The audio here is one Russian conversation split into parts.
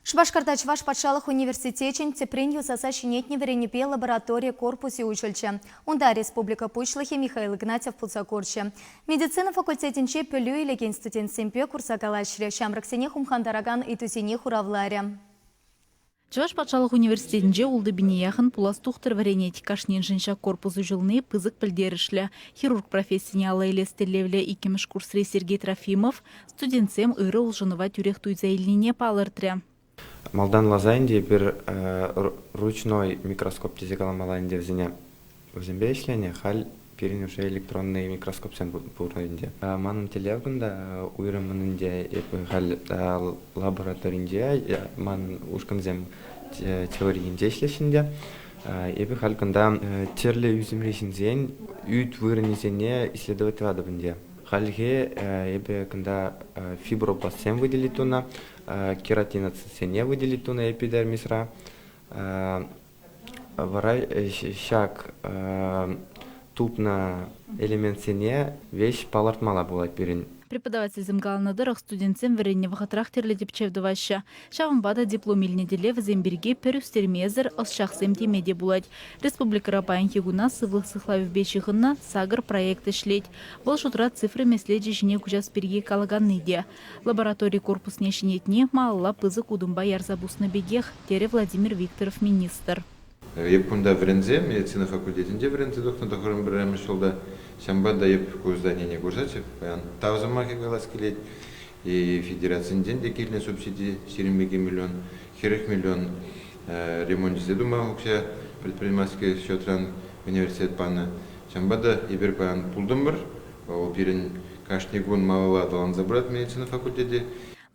Шбашкарта Чваш патшалық университетчен тепрен юсаса шинетне веренепе лаборатория корпусе училче. Онда республика пучлахи Михаил Игнатьев пулсакорче. Медицина факультетинче пөлю илеген студент семпе курсакалашре. Шамраксене хумхандараган и тусене хуравларе. Чуваш патшалық университетінде улды бинеяхын пулас тухтыр варенетикашнен жинша корпусу жылны пызык пілдерішлі. Хирург профессияне ала елестелевле икеміш курсрей Сергей Трофимов студентсем ыры улжынова тюрех туйзаилине палыртре. Малдан лазайнде бір ручной микроскоп тезекалам алайнде взембе işlene хал перин уже электронный микроскоп сен бурайнде. Манын телевгында уйрымынынде хал лабораторинде ман ушканзем теорийинде işleşinde. Эпі халкында терле үзімрешінзен үйт вырынезене исследовать вадыбынде. Халге эпі кында фибробластсен выделитуна, кератиноцитсене выделитуна эпидермисра. Варай шак тупна элементсене вещь палартмала была перин. Преподаватель земгалнадырах студентсем веренне вахатрах терледеп чевдываща. Шавамбада дипломильне деле в земберге перюстермезер осшахсем темеде булать. Республика Рапайн хигуна сывлых сыхлавив бечихынна сагар проекты шлеть. Был шутра цифры меследжи жіне кужас перге калаганныде. Лабораторий корпус нешінетне малла пызык удымба ярзабусны бегех, тере Владимир Викторов министр. Епкунда врензе, медицина факультетінде врензе доктор тохырын біреміш жолда шамбада еп көздәнене көрсәтіп, тавзыма кегалас келет, и федерацияден де келіне субсидии 20 миллион, 40 миллион ремонт жезеду мағукся предпринимательский счетран университет паны. Шамбада ебір паян пулдым бір, ол бірін кашнегун мағыла адалан забрат медицина факультеті.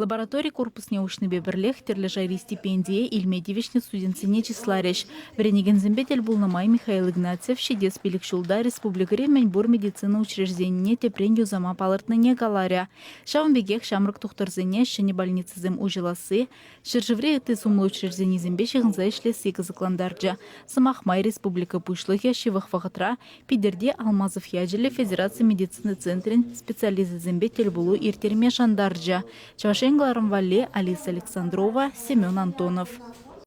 Лабораторий корпус неушны беберлех терлежайри стипендия ильмедивичный студентсене числареш. Веренеген зембетель был на май Михаил Игнатьев, щедес пилик шулда республика ремень бур медицина учреждения тепренью зама палыртныне галаря. Шавам бегех шамрак тухтарзене щене больницы зем ужиласы. Шержевре ты сумлы учреждений зембещих заишле сика закландарджа. Самах май республика пушлыхе щевах вахатра пидерде Алмазов яджеле Федерация медицины центрин специализы зембетель булу иртерме шандарджа. Чавашенгларом Вале, Алиса Александрова, Семен Антонов.